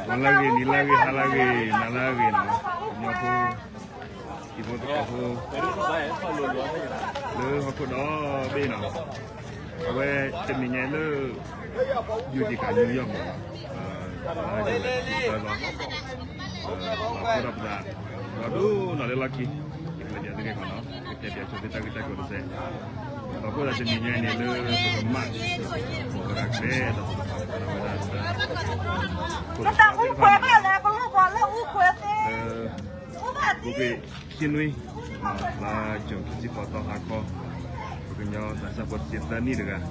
Malagi, nilagi, halagi, nalagi, nyapu, ibu tu kapu, le aku dah bina, awe ceminya le, jadi kan New York, aku dapat, aduh, nale lagi, kita jadi ni kan, kita kita kau tu aku dah ceminya ni le, kemat, orang kaya, Kita ukwe mana? Kalau kalau ukwe sih. Bukit Kinui, lah jom kita foto aku, punya dasar buat cerita ni dengan.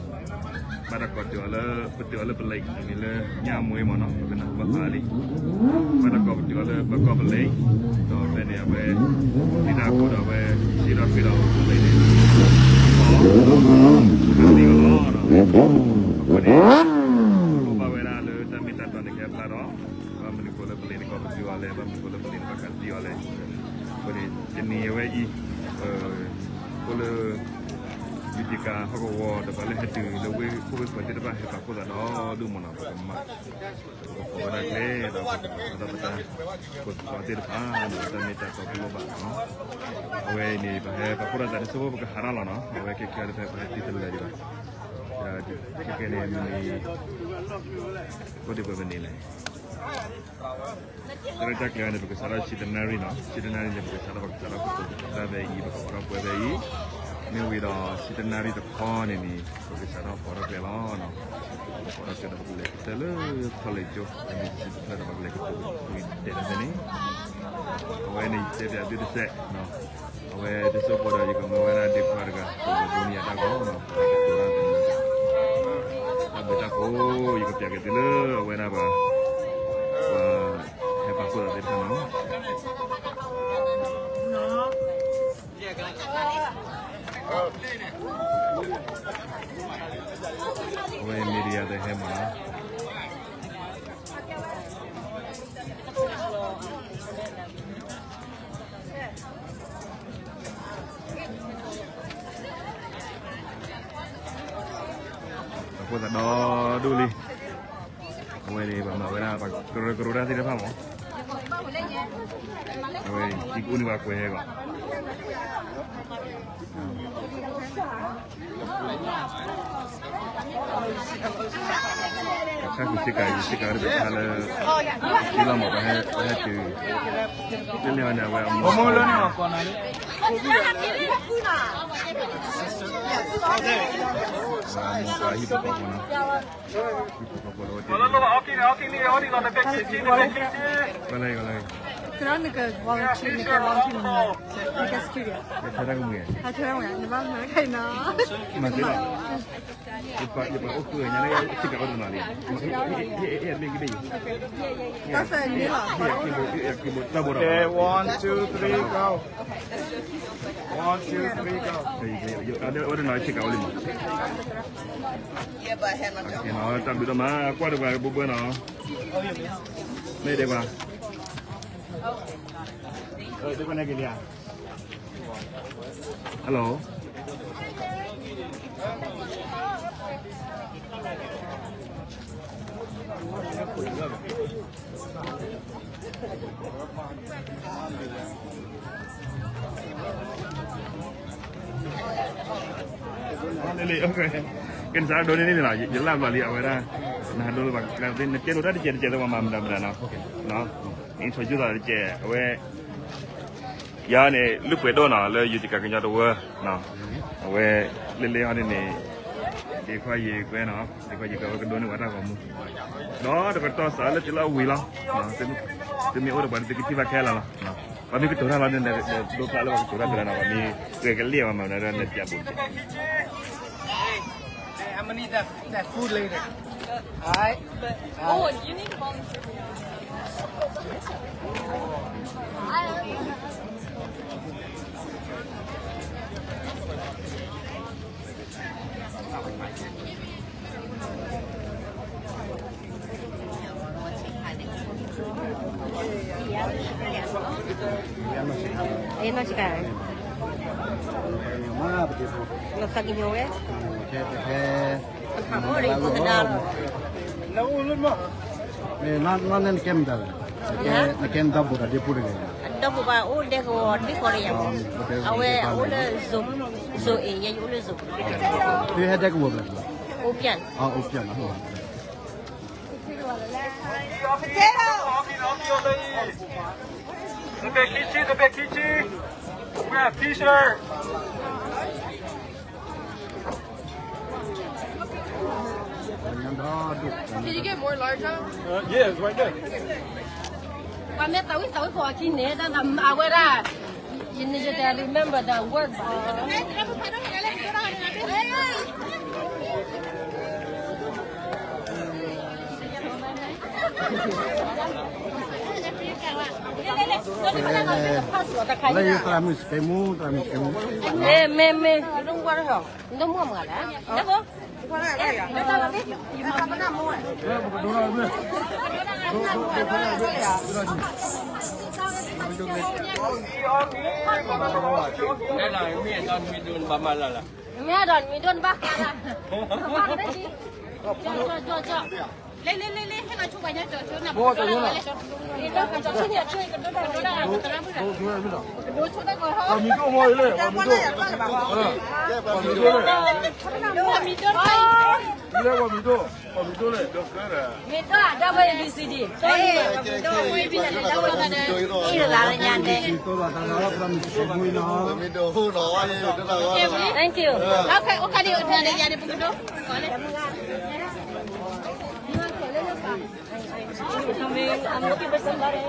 Pada kau betul le beli ni le Nyah Mway mana, kena berkali. Pada kau betul le berkau beli, tu benda apa? Tidak aku dah apa? Tidak kita beli ni. Oh, ni kalau apa ni? Jenis awak boleh jika hawa dapat lihat tu, lebih kuat pada dapat hebat kuat dah, tu mana berkemat. Pada le, dapat kuat pada depan, dapat minta tu keluar. Awak ni bahaya, kuat dah semua berke haral lah, awak kekal ada bahaya titel lagi lah. Ya, kekal ni kuat dia berbeza. Kerja kalian ada berkesalah cidenari no, cidenari je berkesalah kita bagi orang buat bagi. Ni wira cidenari tu kan ini berkesalah orang pelon no, orang kita boleh kita le college jo, ini kita boleh kita di sini. Awak ni jadi ada di set no, awak di sekolah pada jika awak ada di keluarga dunia tak kau no, tapi tak kau jika tiada kita le awak apa? Aku dah terima. Wei media dah hema. Aku tak dah dulu. Wei ni bapa wei apa? Keruda tidak faham. Wei, ikut ni aku hega. Saya kusikai ada kalau kita mau bahaya tu. Jadi mana awak mau? Mau lah ni apa nak? Kalau 그런 그 왕치 그 왕치는 이게 스튜디오. 촬영이야. 아 촬영이야. 내 마음에 가이나. 맞아. 이봐 오크냐 내가 찍어 오는 날이. 예 맹기 배. 가서 니라. Okay, 1, 2, 3, go. 1, 2, 3, go. Ada orang nak cakap oleh mak. Ya bahaya macam. Ya, tak bila mak, aku ada buat buat no. Ni deh bang. Di mana dia? Halo. Lili, okay. Kan saya doni ni lah, jelas balik awak dah. Nah dulu bang, nanti nanti udah dicer-cer sama mama dan no. Ini tujuh lah dicer, awak. Ya ni, lu pergi dona, le you jika kerja tu, no. Awak lili hari ni, dia kau ye kau no, dia kau jika awak doni wadah kamu. No, dekat tu asal cila wila, no. Demi orang baru kita pakai lah, no. Kami kita orang lain dari dua kali kita orang berana kami kerja mama dan nanti siapa. I'm gonna need that food later. Alright. Oh, you need to volunteer. Ayan na siya. Nasa ginyo eh. Oh, rin ko na. Nan kem dah. Kem dah buat dia pun Double by all the go di Korea. Awe all zoom so ya all zoom. Dia ada ke buat? Opian. Opian. The big kitchen. We have t-shirt. Can you get more large out? Yeah, it's right there. I met that we for Kine that I wear that. You need to remember that word. Lấy tramis kamu. Me. You don't want her. You don't want her. Midon bác là. Cho. Lên hay là chụp ảnh nhá, chỗ nào. Mua cho nó. Đi đâu cái chỗ sinh nhật chơi cái đó là. Đồ chỗ đó rồi. Mình có ngồi lên, mình có. Mito ada apa yang di sini? Thank you. Okay, dia jadi begitu. I'm looking for somebody.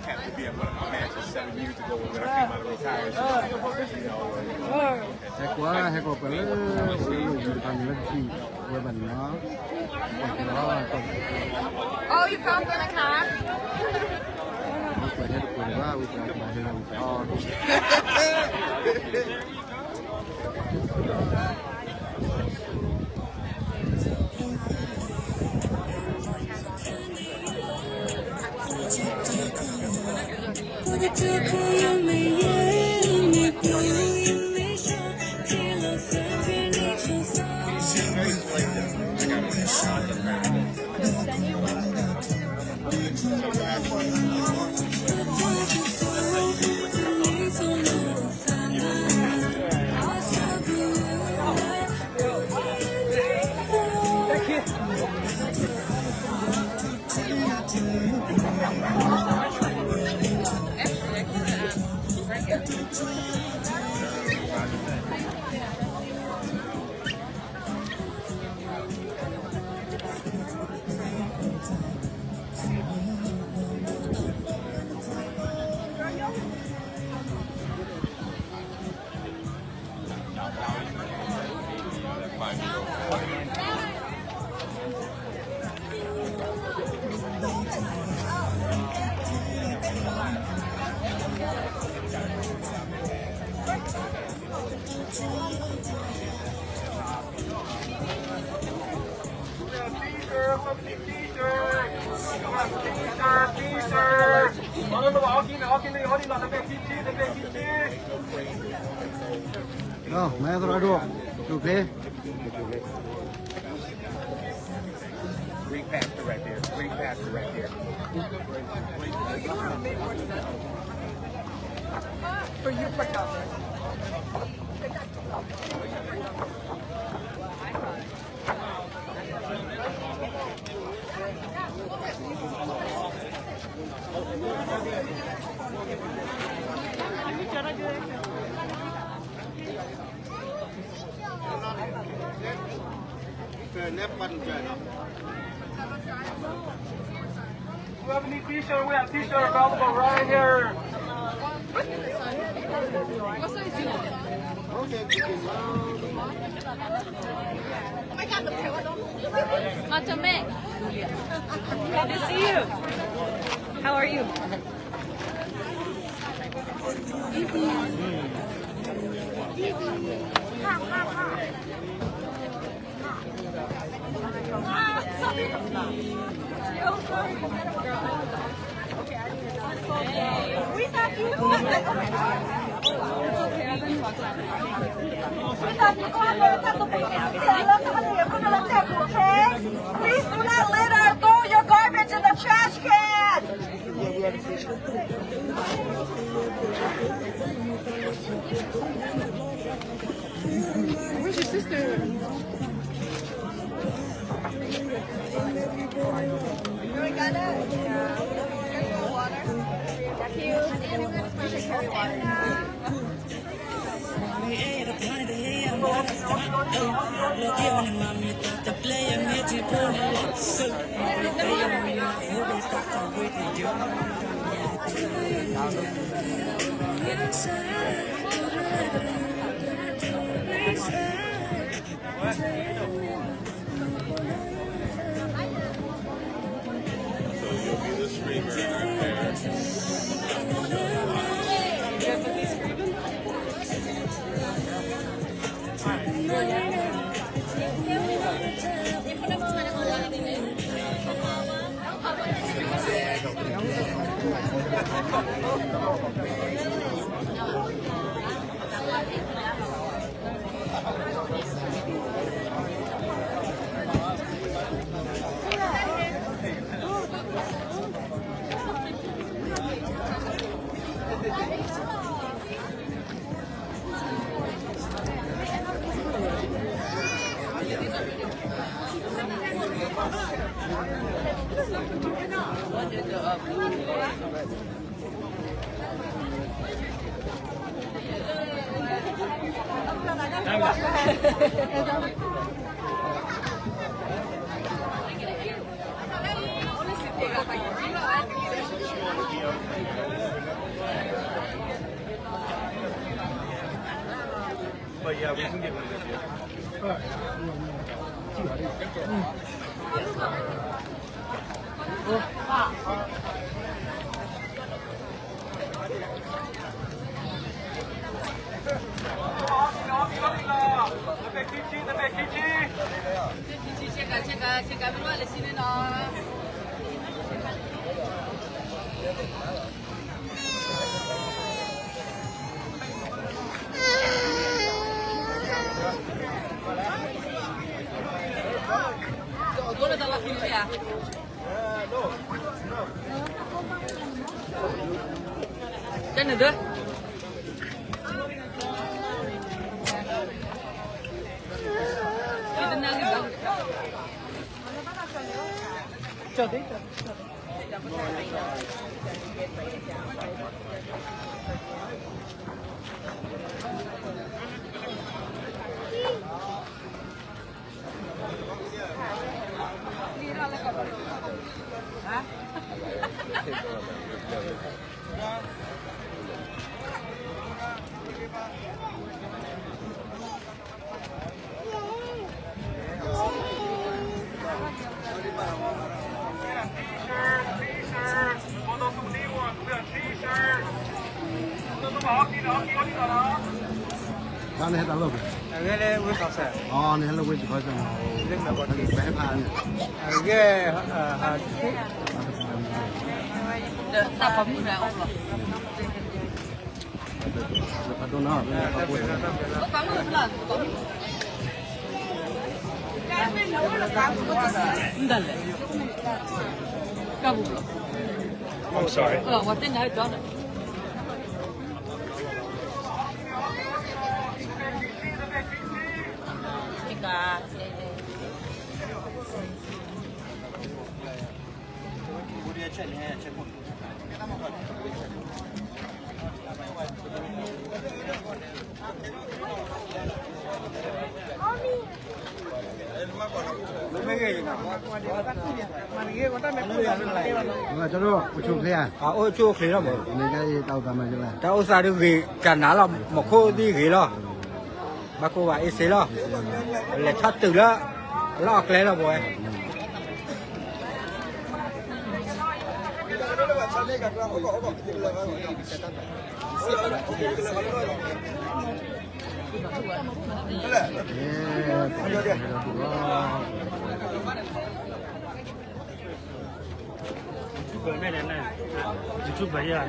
Had to be in one of my matches 7 years ago when I came out of retired. Hay có cái thằng nó chỉ với mình nó. Oh, you found the car? No, mẹ tôi đua. Chụp đi. Green pasture right there. Green pasture right there. For you, photographer. We have any t-shirt? We have t-shirt available right here. What size do you want? Okay. Oh my God, the Matame. Good to see you. How are you? We thought you Please do not litter. Throw your garbage in the trash can. Where's your sister? We got it. Water. Thank you. Carry water. But yeah, we can get rid of it. Chân nữa. Chờ tí. Này tao lộc. Cái này với sao sẽ? Này là quên chỉ có rằng Lên là có bé phan. cái Ta phẩm như nào không? Tôi nói là quên. Có cắm một lần, có. Đần. Cắm. I'm sorry. What didn't I done it? Cho nó chụp thế à? ôi chua khí lắm. Này cái tàu tầm này là. Tao xài được gì cả ná là một khô đi khí lo. Bà cô bà ấy xế lo. Lại thoát từ đó. Lock later, boy. YouTube vậy à?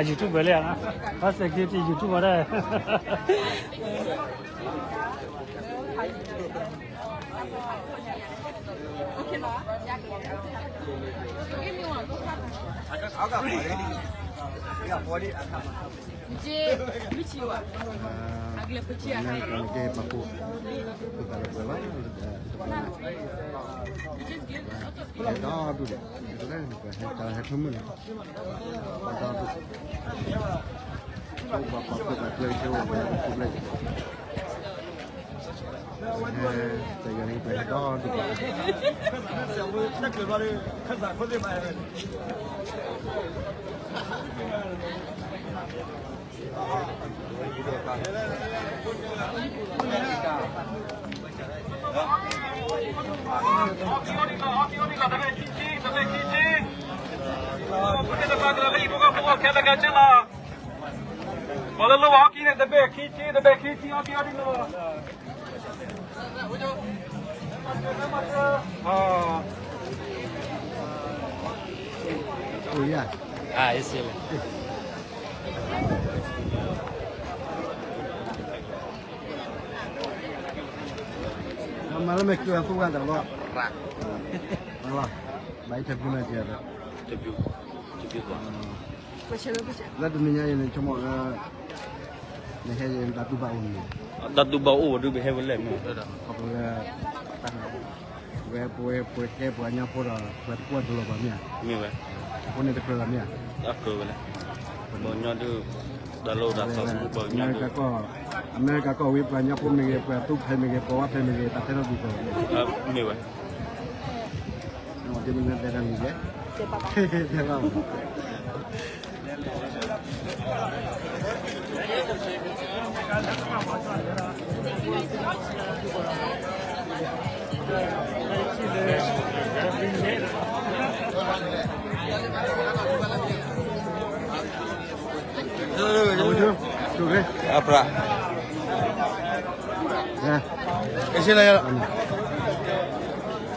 YouTube vậy à? Phát sẽ kia thì YouTube ở đây. Esse ele. Malam itu aku kan tak luar. Allah, baik cepat mana dia ada. Cepat kuat. Lalu dunia ini cuma ni hanya datu bau ni. Datu bau tu behave boleh ni. Kalau buat ke buatnya pura buat kuat dulu banyak. Ni weh. Pun itu kelamnya. Aku boleh. Banyak tu dalam data banyak tu. Amerika kau wib banyak pun mereka buat tu, mereka bawa mereka tak tahu juga. Ni weh. Dia benar terang ni je. Terang. Apa? Ya. Isi lah ya.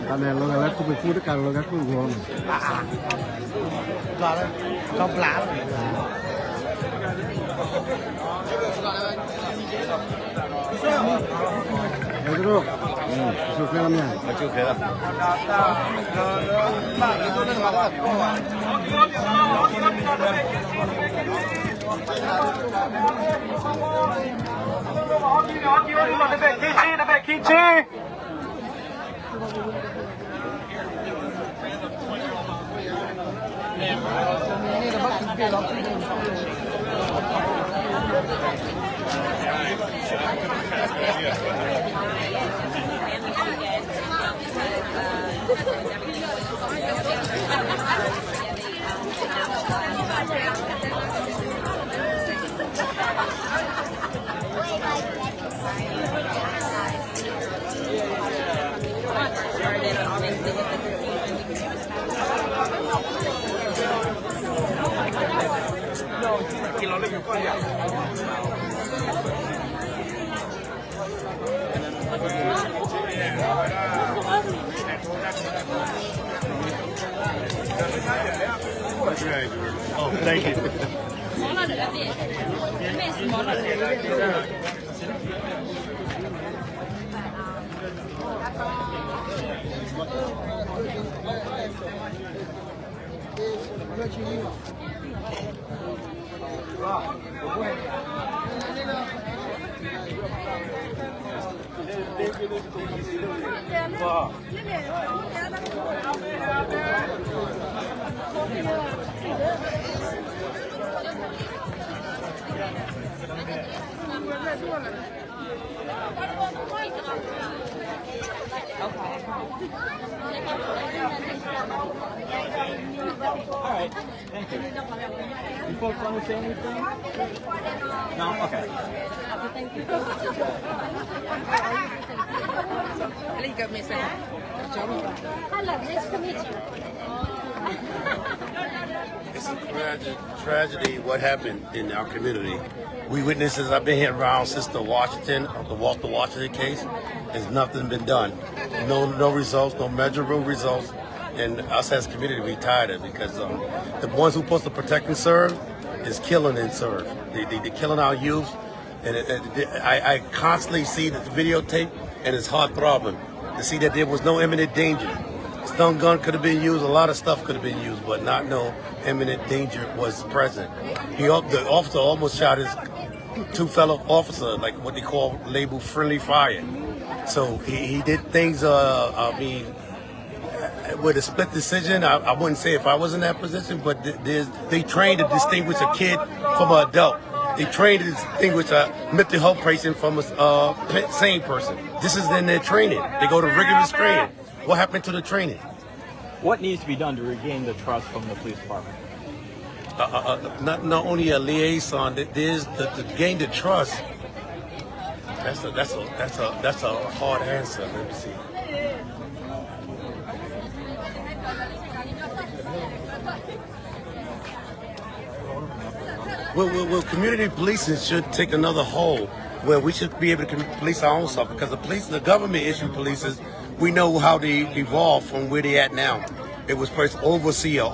Karena lo kalau aku berpura kalau aku gua. Kau pelan. Ya dulu. Masuk filmnya. Masuk film. Oh, thank you. Alright, thank you. You folks want to say anything? No? Okay. Hello, nice to meet you. It's a tragedy what happened in our community. We witnesses, I've been here around since the Walter Washington case. There's nothing been done. No results, no measurable results. And us as a community, we tired of it because the ones who are supposed to protect and serve is killing and serve. They're killing our youth. And I constantly see the videotape and it's heart throbbing to see that there was no imminent danger. Stun gun could have been used, a lot of stuff could have been used, but not no imminent danger was present. The officer almost shot his two fellow officers, like what they call labeled friendly fire. So he did things, with a split decision. I wouldn't say if I was in that position, but they trained to distinguish a kid from an adult. They trained to distinguish a mental health patient from a sane person. This is in their training. They go to rigorous training. What happened to the training? What needs to be done to regain the trust from the police department? Not only a liaison. There's to gain the trust. That's a hard answer. Let me see. Well, community policing should take another hold where we should be able to police our own stuff because the government issue polices, we know how they evolved from where they at now. It was first overseer.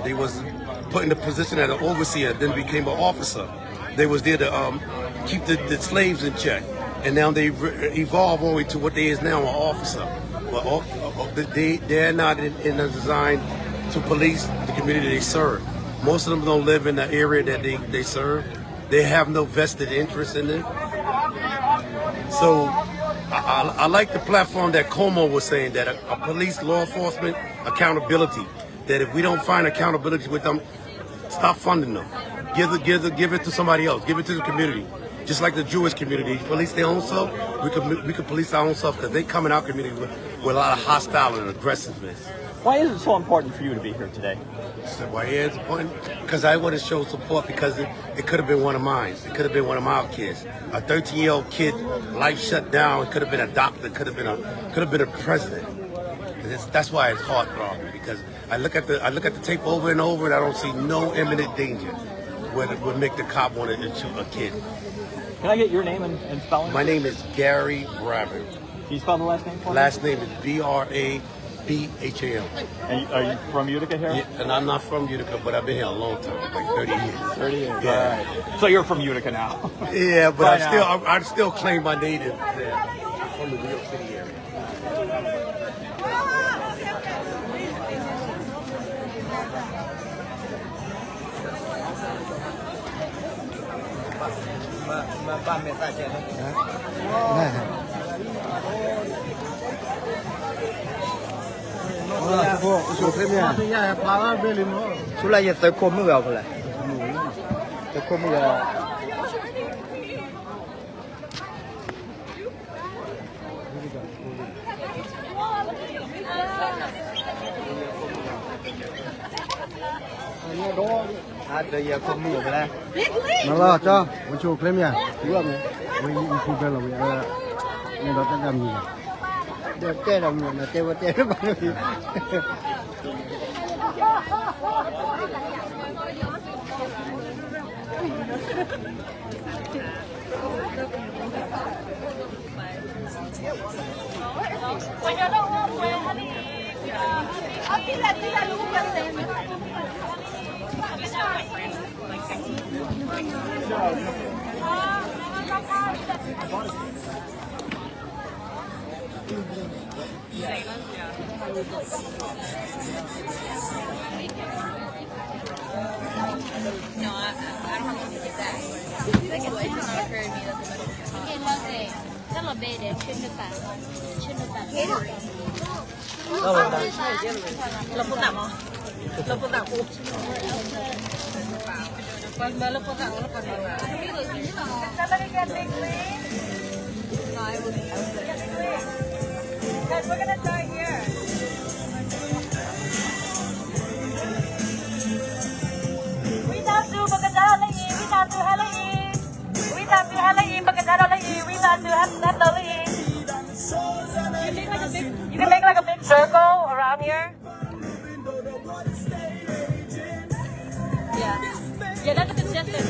They was put in the position as an overseer, then became an officer. They was there to keep the slaves in check, and now they evolved only to what they is now, an officer. But they're not in the design to police the community they serve. Most of them don't live in the area that they serve. They have no vested interest in it. So I like the platform that Como was saying, that a police law enforcement accountability, that if we don't find accountability with them, stop funding them. Give it to somebody else. Give it to the community. Just like the Jewish community, police their own self, we could police our own self because they come in our community with a lot of hostility and aggressiveness. Why is it so important for you to be here today? So why is it important? Because I want to show support because it could have been one of mine. It could have been one of my kids. A 13-year-old kid, life shut down. It could have been a doctor. Could have been a president. That's why it's heart-throbbing because I look at the tape over and over and I don't see no imminent danger where it would make the cop want to shoot a kid. Can I get your name and spelling? My name is Gary Rabbit. Can you spell the last name for me? Last name is BRABHAM. And are you from Utica here? Yeah, and I'm not from Utica, but I've been here a long time, like 30 years. 30 years. Yeah. All right. So you're from Utica now. Yeah, but Right I still claim my native from the New York City area. Nó cho một chỗ thêm nhỉ? Đúng rồi. Mình không biết là mình nên đó tất cả mình. Được cái là mình là tiêu nó bằng gì? Guys, we're gonna die here. We love you, maganda halay. We love you, halay. We love you, halay. Maganda halay. We love you, halay. down here? Yeah. Yeah, that's a suggestion.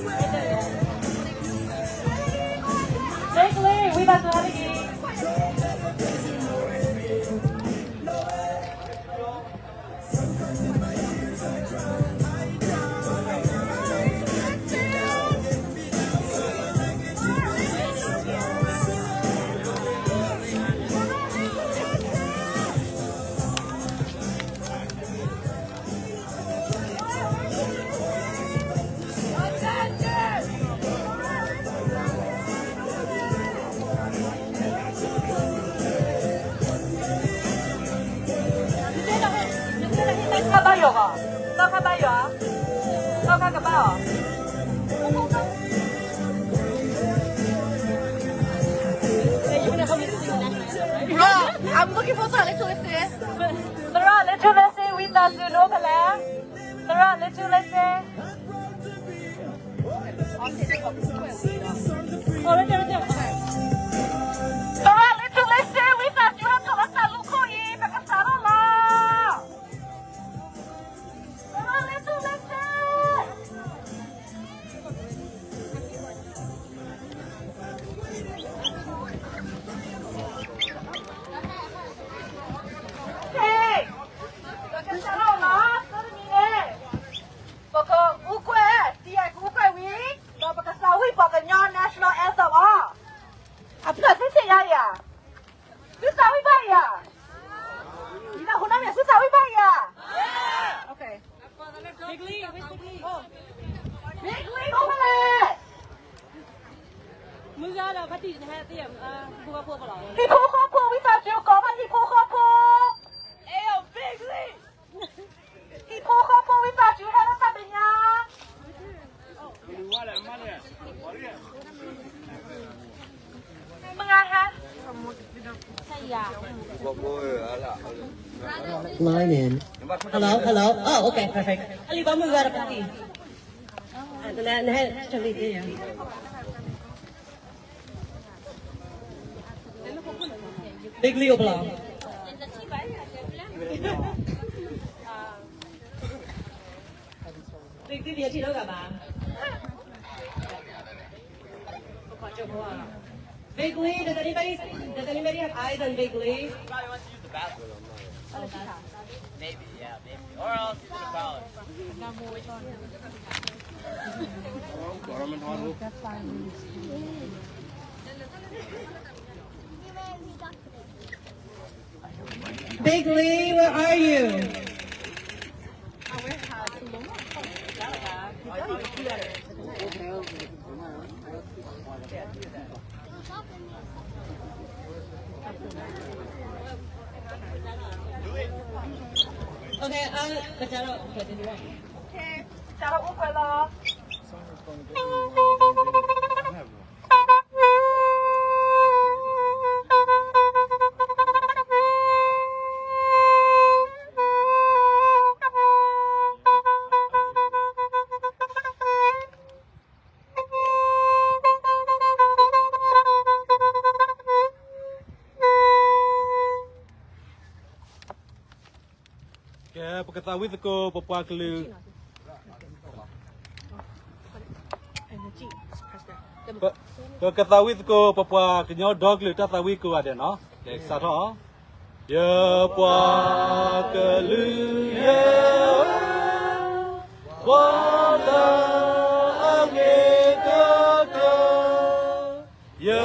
Right there. Lately, we about to have a I'm looking for some little sis. Sarah, little let's say we love you, no Kala. Sarah, little let's say. Oh, right there, right there. Okay. Sarah, little let's say we love you, have to let that look on you, because Sarah la. Sarah, little let's say. Hey! Because Sarah la, sorry me. Because ukwe, siya ukwe we, no because now we for the national anthem ah. Apa sih saya ya? Susah we ya? Kita hunamnya susah we ya? Okay. Big Lee, where's Big Lee? Oh. Big Lee go boleh. มึงก็เราพัดตีนะฮะเตรียมพวกเรา ที่ผู้ครอบครัววิสาหกิจก่อมาที่ผู้ครอบครัวเอ้ย Big Lee ที่ผู้ครอบครัววิสาหกิจให้เราตัดเป็นยังมึงไงฮะ ใช่ยา Line in. Hello, hello. Oh, okay, perfect. Ali ba mo gara pati? Ito na actually dia. Big Leo belong. Big Leo dia chilo ka ba? Big Lee, does anybody have eyes on Big Lee? Probably wants to use the bathroom. Maybe, yeah, maybe. Or else he's in a ballot. Big Lee, where are you? Okay, Kacharo, okay, did you want? Okay, Sarah ukwe lo. Pagkatawid ko papaklu. Pagkatawid ko papaknyo doglu tatawid ko ada no. Okay, satu. Ya paklu ya. Wala angeka ya.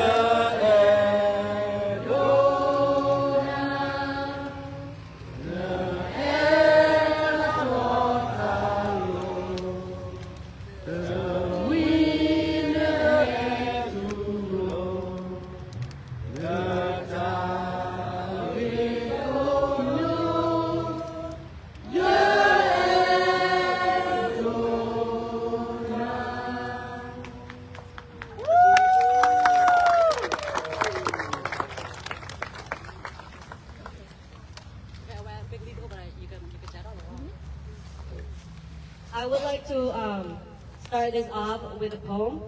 I would like to start this off with a poem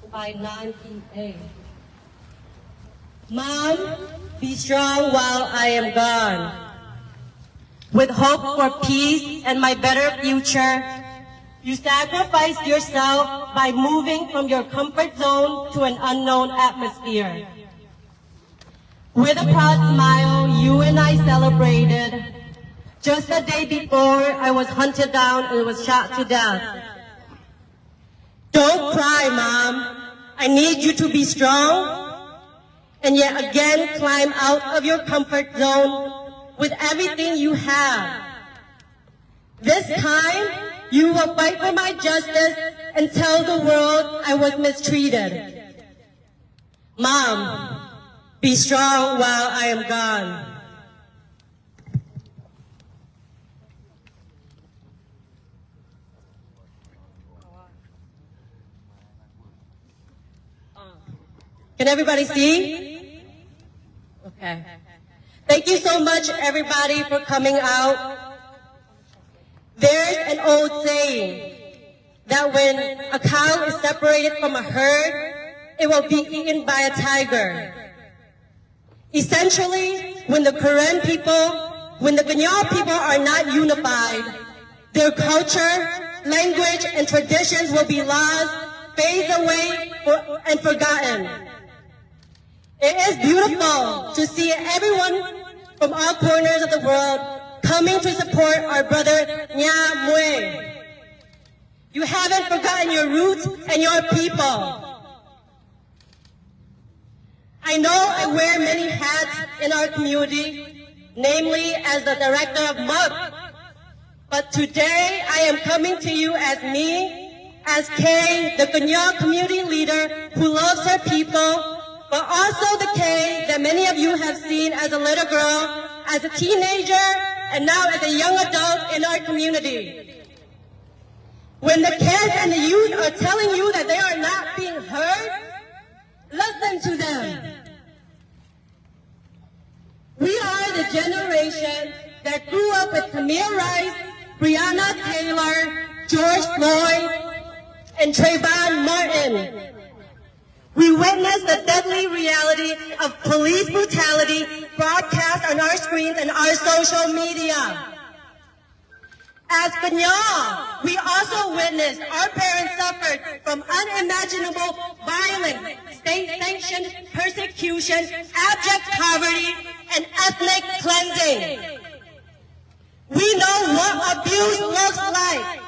by Nyah. Mom, be strong while I am gone. with hope for peace and my better future. You sacrificed yourself by moving from your comfort zone to an unknown atmosphere. With a proud smile, you and I celebrated. Just a day before, I was hunted down and was shot to death. Don't cry, Mom. I need you to be strong and yet again climb out of your comfort zone with everything you have. This time, you will fight for my justice and tell the world I was mistreated. Mom, be strong while I am gone. Can everybody see? Okay. Thank you so much, everybody, for coming out. There's an old saying that when a cow is separated from a herd, it will be eaten by a tiger. Essentially, when the Karen people, when the Nyah people are not unified, their culture, language, and traditions will be lost, fade away, and forgotten. It is beautiful to see everyone from all corners of the world coming to support our brother Nyah Mway. You haven't forgotten your roots and your people. I know I wear many hats in our community, namely as the director of MUP, but today I am coming to you as me, as Kay, the Nyah community leader who loves her people, but also the Kay that many of you have seen as a little girl, as a teenager, and now as a young adult in our community. When the kids and the youth are telling you that they are not being heard, listen to them. We are the generation that grew up with Tamir Rice, Breonna Taylor, George Floyd, and Trayvon Martin. We witnessed the deadly reality of police brutality broadcast on our screens and our social media. As Nyah, we also witnessed our parents suffered from unimaginable violence, state-sanctioned persecution, abject poverty, and ethnic cleansing. We know what abuse looks like.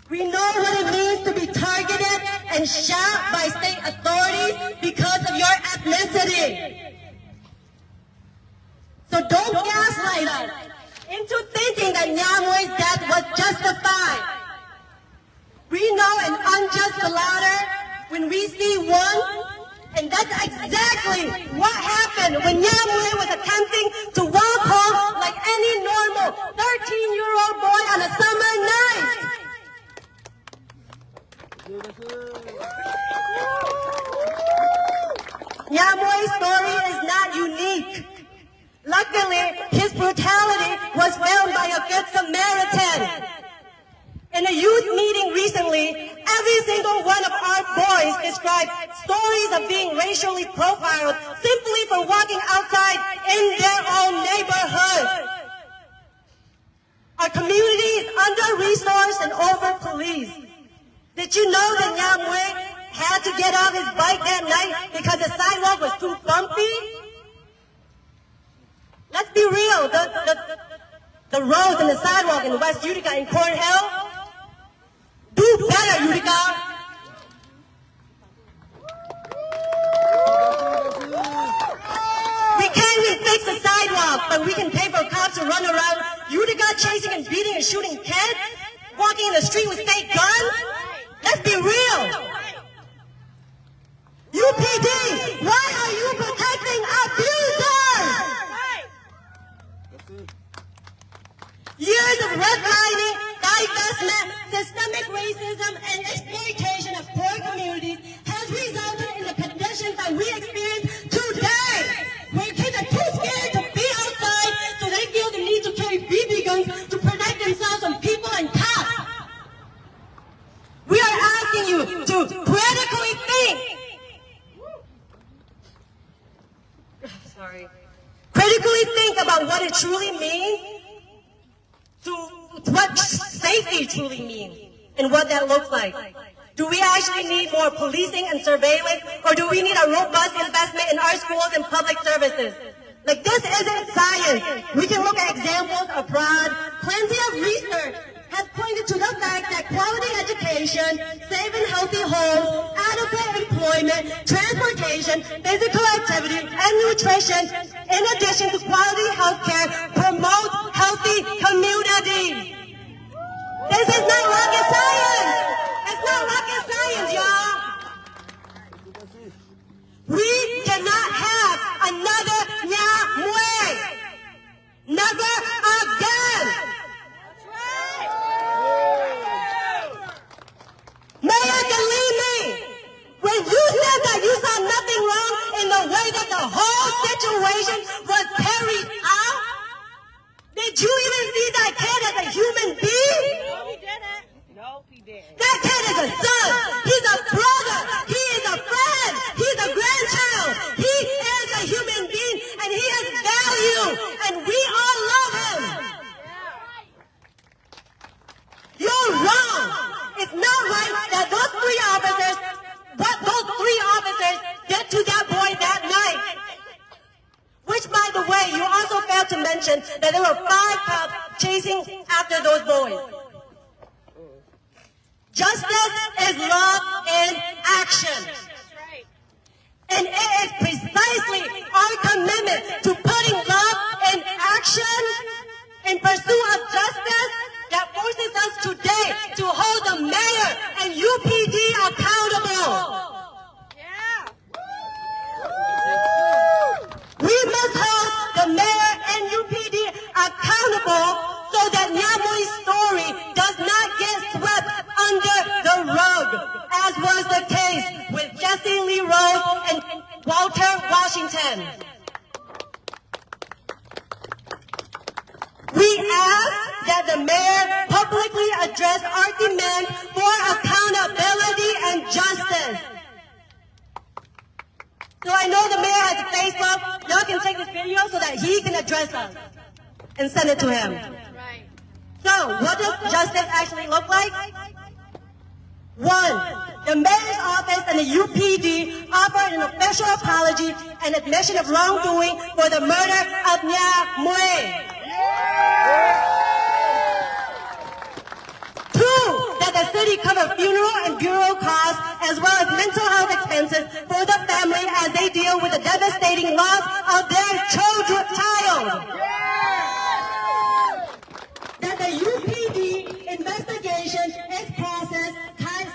We know what it means to be targeted and shot by state authorities because of your ethnicity. So don't gaslight us into thinking that Nyah Mway's death was justified. We know an unjust slaughter when we see one, and that's exactly what happened when Nyah Mway was attempting to walk home like any normal 13-year-old boy on a summer night. Nyah Mway's story is not unique. Luckily, his brutality was found by a good Samaritan. In a youth meeting recently, every single one of our boys described stories of being racially profiled simply for walking outside in their own neighborhood. Our community is under-resourced and over-policed. Did you know that Nyah Mway had to get off his bike that night because the sidewalk was too bumpy? Let's be real, the roads and the sidewalk in West Utica and Cornhill, do better, Utica. We can't even fix the sidewalk, but we can pay for cops to run around Utica chasing and beating and shooting kids, walking in the street with fake guns. Let's be real. UPD, why are you protecting abusers? Years of redlining, divestment, systemic racism, and exploitation of poor communities has resulted in the conditions that we experience today, where kids are too scared to be outside, so they feel the need to carry BB guns to protect themselves from people and cops. We are asking you to critically think. Sorry. Critically think about what it truly means, to what safety truly means, and what that looks like. Do we actually need more policing and surveillance, or do we need a robust investment in our schools and public services? Like, this isn't science. We can look at examples abroad. Plenty of research has pointed to the fact that quality education, safe and healthy homes, adequate employment, transportation, physical activity, and nutrition, in addition to quality health care, promotes healthy communities. This is not rocket science. It's not rocket science, y'all. We cannot have another Nyah Mway. Never again. Mayor, believe me, when you said that you saw nothing wrong in the way that the whole situation was carried out, did you even see that kid as a human being? No, he didn't. No, he didn't. That kid is a son. He's a brother. He is a friend. He's a grandchild. He is a human being, and he has value, and we all love him. You're wrong. It's not right that those three officers, what those three officers did to that boy that night. Which, by the way, you also failed to mention that there were 5 cops chasing after those boys. Justice is love in action. And it is precisely our commitment to putting love in action in pursuit of justice that forces us today to hold the mayor and UPD accountable. We must hold the mayor and UPD accountable so that Nyah Mway's story does not get swept under the rug, as was the case with Jesse Lee Rose and Walter Washington. We ask that the mayor publicly address our demand for accountability and justice. So I know the mayor has a Facebook. Y'all can take this video so that he can address us and send it to him. So what does justice actually look like? 1, the mayor's office and the UPD offered an official apology and admission of wrongdoing for the murder of Nyah Mway. 2, that the city cover funeral and burial costs as well as mental health expenses for the family as they deal with the devastating loss of their child. That the UPD investigation, its process,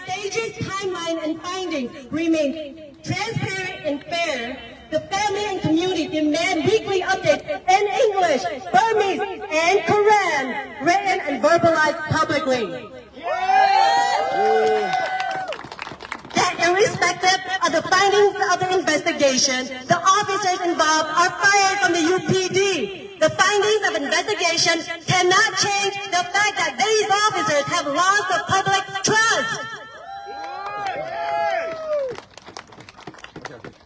stages, timeline, and findings remain transparent and fair. The family and community demand weekly updates in English, Burmese, and Korean, written and verbalized publicly. That irrespective of the findings of the investigation, the officers involved are fired from the UPD. The findings of investigation cannot change the fact that these officers have lost the public trust.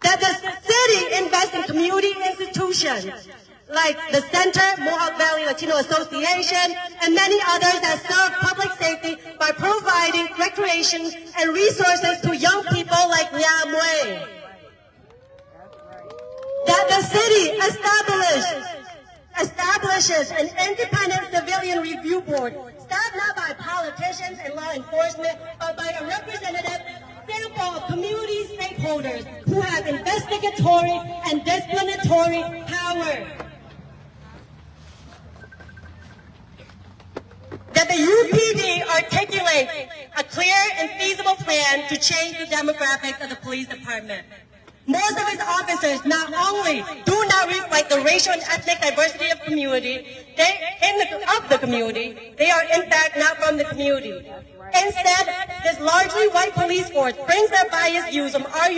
That the city invests in community institutions like the Center, Mohawk Valley Latino Association, and many others that serve public safety by providing recreation and resources to young people like Nyah Mway. That the city establishes an independent civilian review board, staffed not by politicians and law enforcement, but by a representative sample of community stakeholders who have investigatory and disciplinary power. That the UPD articulate a clear and feasible plan to change the demographics of the police department. Most of its officers not only do not reflect the racial and ethnic diversity of the community, they are in fact not from the community. Instead, this largely white police force brings their biased views of our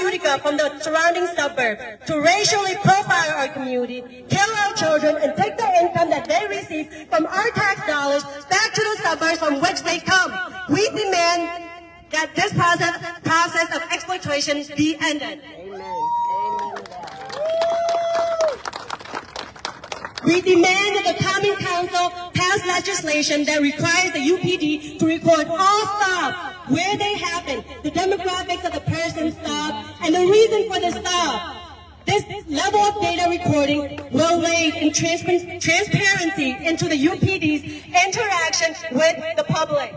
Utica from the surrounding suburbs to racially profile our community, kill our children, and take the income that they receive from our tax dollars back to the suburbs from which they come. We demand that this process of exploitation be ended. Amen. We demand that the Common Council pass legislation that requires the UPD to record all stops, where they happen, the demographics of the person stop, and the reason for the stop. This level of data recording will aid in transparency into the UPD's interaction with the public.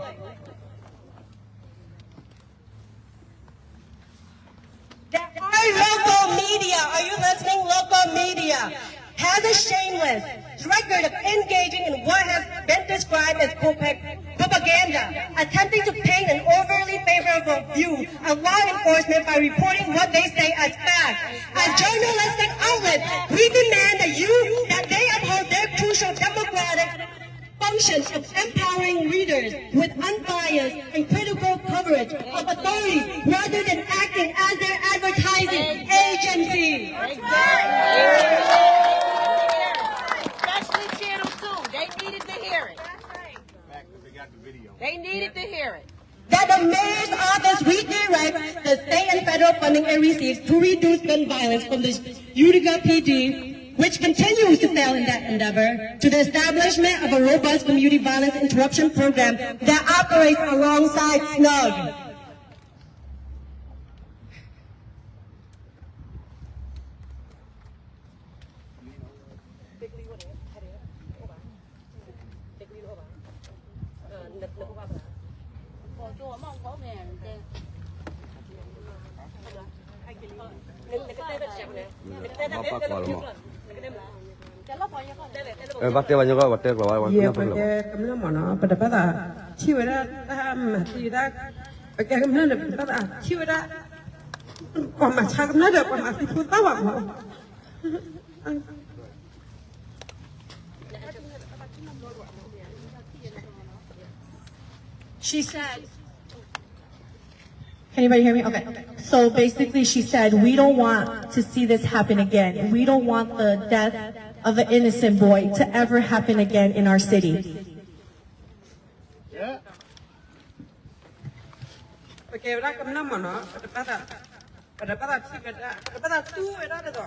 Our local media, are you listening? Local media has a shameless record of engaging in what has been described as propaganda, attempting to paint an overly favorable view of law enforcement by reporting what they say as fact. As journalistic outlets, we demand that they uphold their crucial democratic functions of empowering readers with unbiased and critical coverage of authorities rather than acting as their advertising agency. Especially Channel 2. They needed to hear it. They needed to hear it. That the mayor's office redirects the state and federal funding it receives to reduce gun violence from the Utica PD, which continues to fail in that endeavor, to the establishment of a robust community violence interruption program that operates alongside SNUG. Batte banyak kau batte kau. Iya, batte kemana mana pada pada ciwera tidak pakai kemana pada ciwera kau macam kemana dah kau masih putar apa? She said, can anybody hear me? Okay. So basically she said, we don't want to see this happen again. We don't want the death of an innocent boy to ever happen again in our city. Yeah. Okay, berapa kemana mana pada pada ciwera pada tu era tu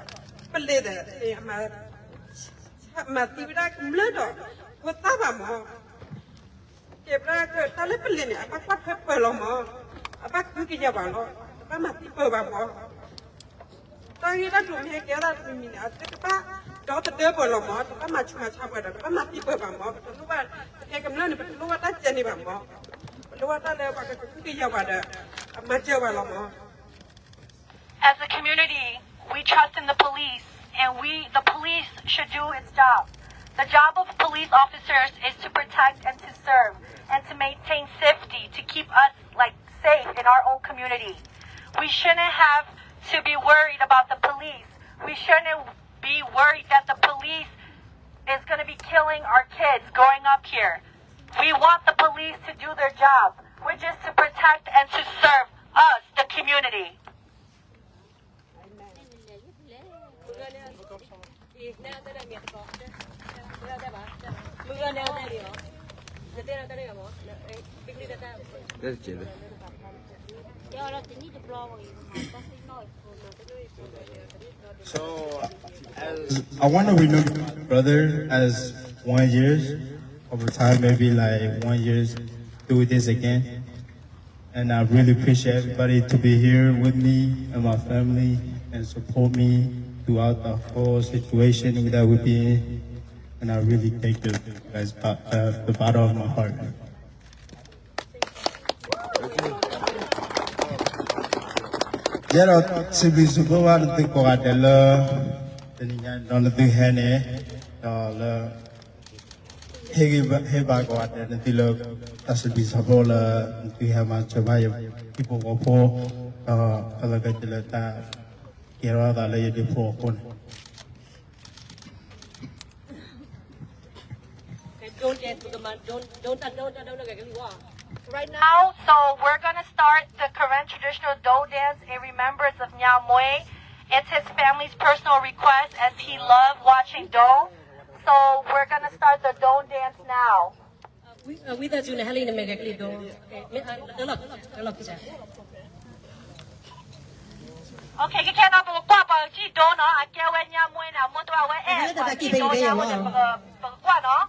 pelih dah. Mati berapa kemana tu? Kota apa? Kebra ke tali pelih ni apa kuat pelong mo? Apa kerja balo? Apa mati pelong? Tadi dah tu ni kira tu ni ada apa? Kau terdekat pelong mo? Apa macam ada? Apa mati pelong mo? Betul luar. Kemana ni betul luar tak jadi bamo. Luar tak ada apa kerja balo. Macam balo mo. As a community, we trust in the police, and the police should do its job. The job of police officers is to protect and to serve and to maintain safety, to keep us safe in our own community. We shouldn't have to be worried about the police. We shouldn't be worried that the police is going to be killing our kids growing up here. We want the police to do their job, which is to protect and to serve us, the community. So, I want to renew brother as 1 year over time, maybe 1 year, do this again. And I really appreciate everybody to be here with me and my family and support me throughout the whole situation that we be in. And I really thank you guys the bottom of my heart. Jero sibi sukuwa de ko adela teninya don de hene la heba ko adela tilo tasbi sabola tu hama chabaya people go po ala ka tilata kero da le de po kon. Right now, so we're going to start the current traditional dough dance in remembrance of Nyah Mway. It's his family's personal request as he loved watching dough. So we're going to start the dough dance now. Okay, you can't have a papa, she don't know. I can't wear Nyah Mway now. 这个几杯杯有吗？挂喏，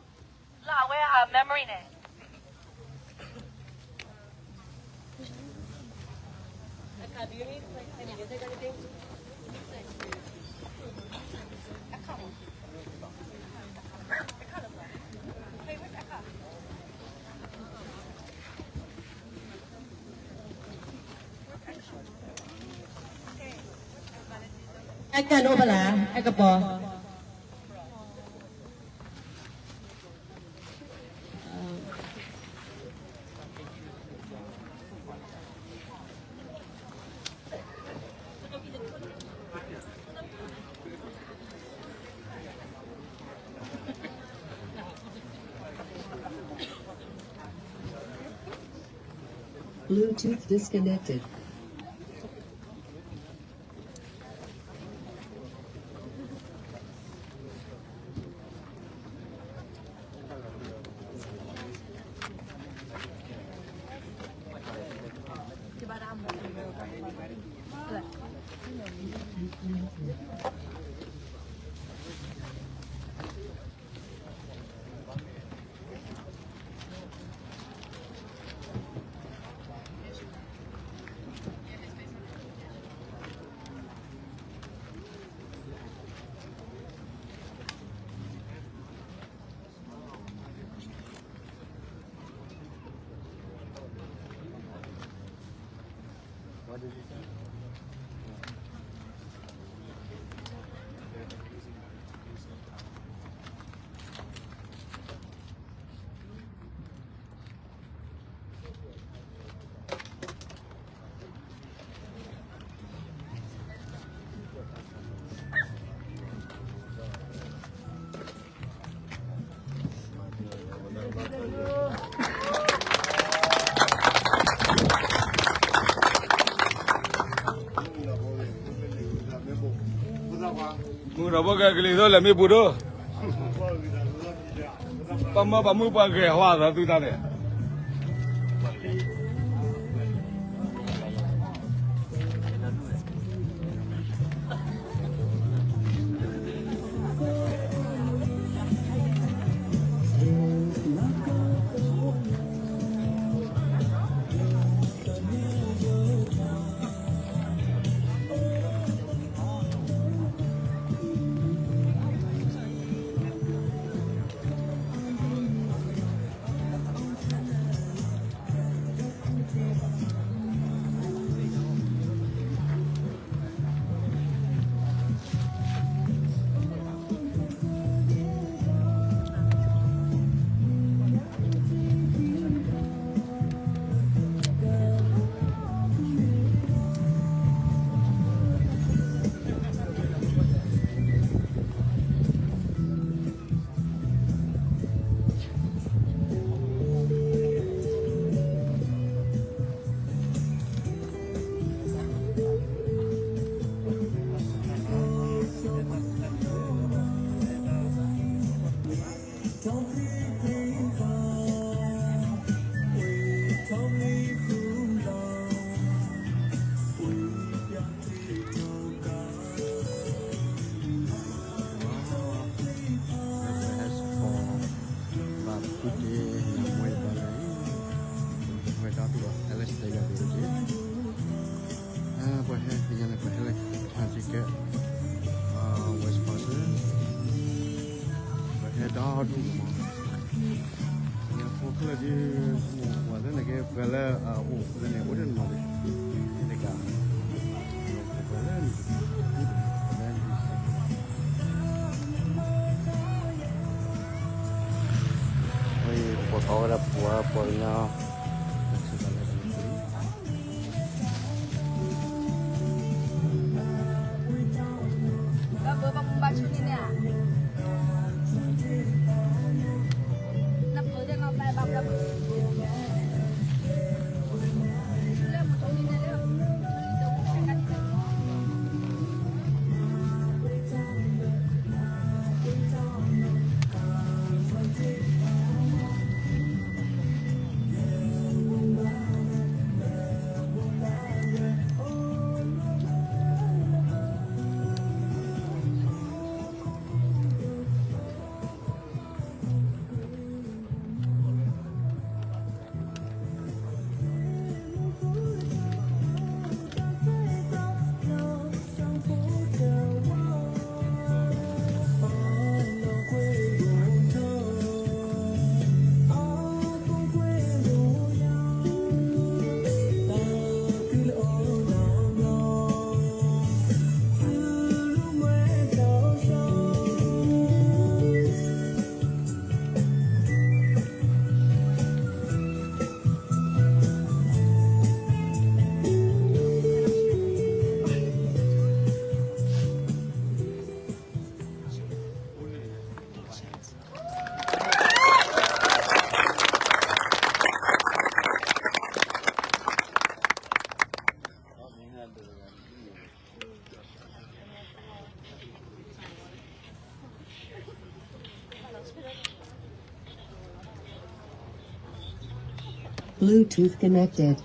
那我啊 memory 呢。ไอ้กันโอเปล่าไอ้กระป๋อBluetooth disconnected. What did you say? Mura boga kali tu lami budo. Pama pamu pakai hawa dah tu tadi. Ahora por no Bluetooth connected.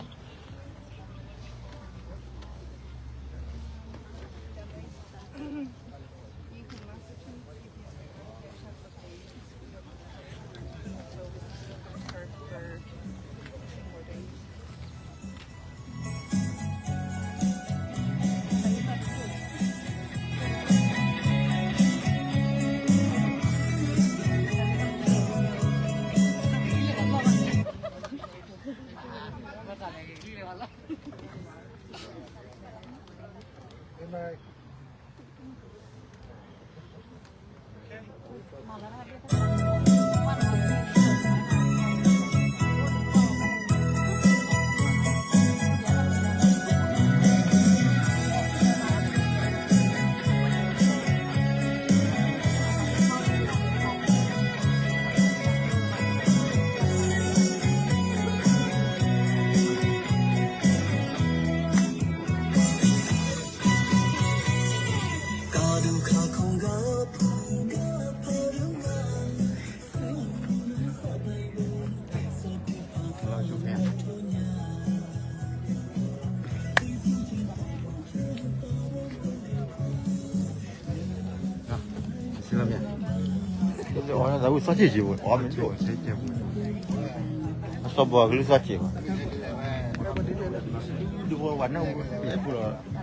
好像在为啥结婚？我们做谁结婚？说不，给你啥结婚？如果晚上别不了。